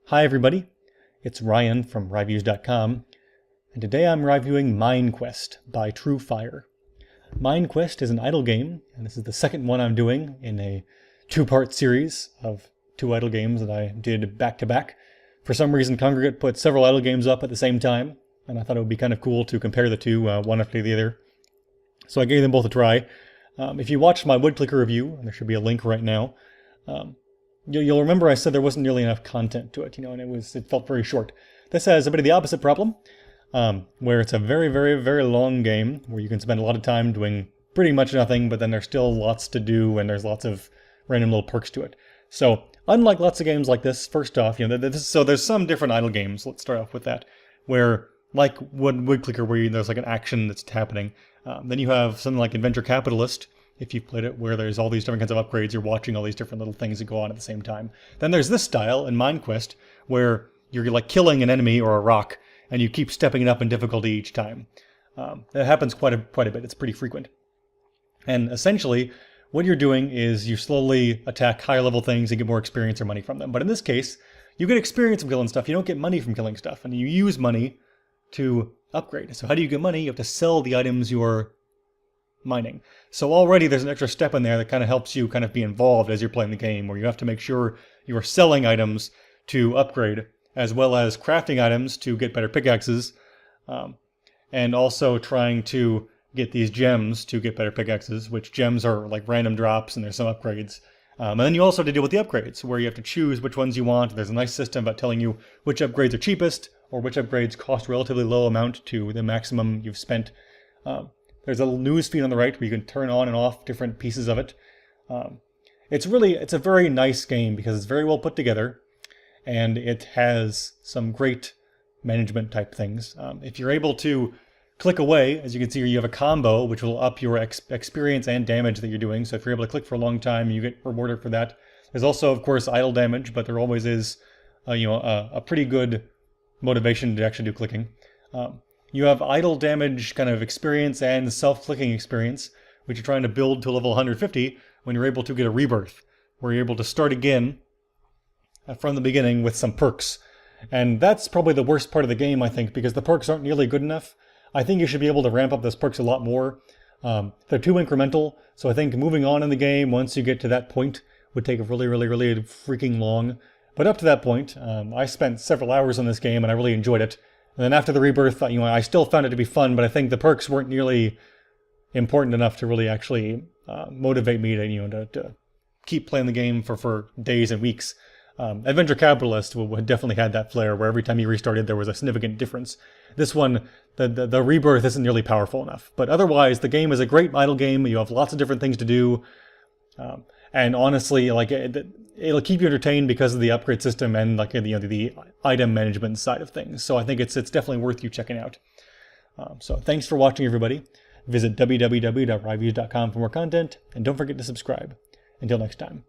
Hi everybody, it's Ryan from Ryviews.com, and today I'm reviewing MineQuest by TrueFire. MineQuest is an idle game, and this is the second one I'm doing in a two-part series of two idle games that I did back-to-back. For some reason, Congregate put several idle games up at the same time, and I thought it would be kind of cool to compare the two, one after the other. So I gave them both a try. If you watched my wood clicker review, and there should be a link right now, you'll remember I said there wasn't nearly enough content to it, and it felt very short. This has a bit of the opposite problem, where it's a very, very, very long game where you can spend a lot of time doing pretty much nothing, but then there's still lots to do and there's lots of random little perks to it. So unlike lots of games like this, first off, so there's some different idle games. Let's start off with that, where like wood clicker, where there's like an action that's happening. Then you have something like Adventure Capitalist, if you've played it, where there's all these different kinds of upgrades, you're watching all these different little things that go on at the same time. Then there's this style in MineQuest, where you're like killing an enemy or a rock, and you keep stepping it up in difficulty each time. That happens quite a bit. It's pretty frequent. And essentially, what you're doing is you slowly attack higher level things and get more experience or money from them. But in this case, you get experience from killing stuff. You don't get money from killing stuff, and you use money to upgrade. So how do you get money? You have to sell the items you're mining. So already there's an extra step in there that kind of helps you kind of be involved as you're playing the game, where you have to make sure you're selling items to upgrade, as well as crafting items to get better pickaxes, and also trying to get these gems to get better pickaxes, which gems are like random drops and there's some upgrades. And then you also have to deal with the upgrades, where you have to choose which ones you want. There's a nice system about telling you which upgrades are cheapest, or which upgrades cost relatively low amount to the maximum you've spent. There's a little news feed on the right where you can turn on and off different pieces of it. It's a very nice game because it's very well put together, and it has some great management type things. If you're able to click away, as you can see here, you have a combo which will up your experience and damage that you're doing. So if you're able to click for a long time, you get rewarded for that. There's also, of course, idle damage, but there always is, a pretty good motivation to actually do clicking. You have idle damage kind of experience and self-clicking experience, which you're trying to build to level 150 when you're able to get a rebirth, where you're able to start again from the beginning with some perks. And that's probably the worst part of the game, I think, because the perks aren't nearly good enough. I think you should be able to ramp up those perks a lot more. They're too incremental, so I think moving on in the game once you get to that point would take a really, really, really freaking long. But up to that point, I spent several hours on this game and I really enjoyed it. And then after the rebirth, I still found it to be fun, but I think the perks weren't nearly important enough to really actually motivate me to keep playing the game for days and weeks. Adventure Capitalist would definitely had that flair, where every time you restarted there was a significant difference. This one, the rebirth isn't nearly powerful enough. But otherwise, the game is a great idle game. You have lots of different things to do. And honestly, it'll keep you entertained because of the upgrade system and the item management side of things. So I think it's definitely worth you checking out. So thanks for watching, everybody. Visit www.ryviews.com for more content, and don't forget to subscribe. Until next time.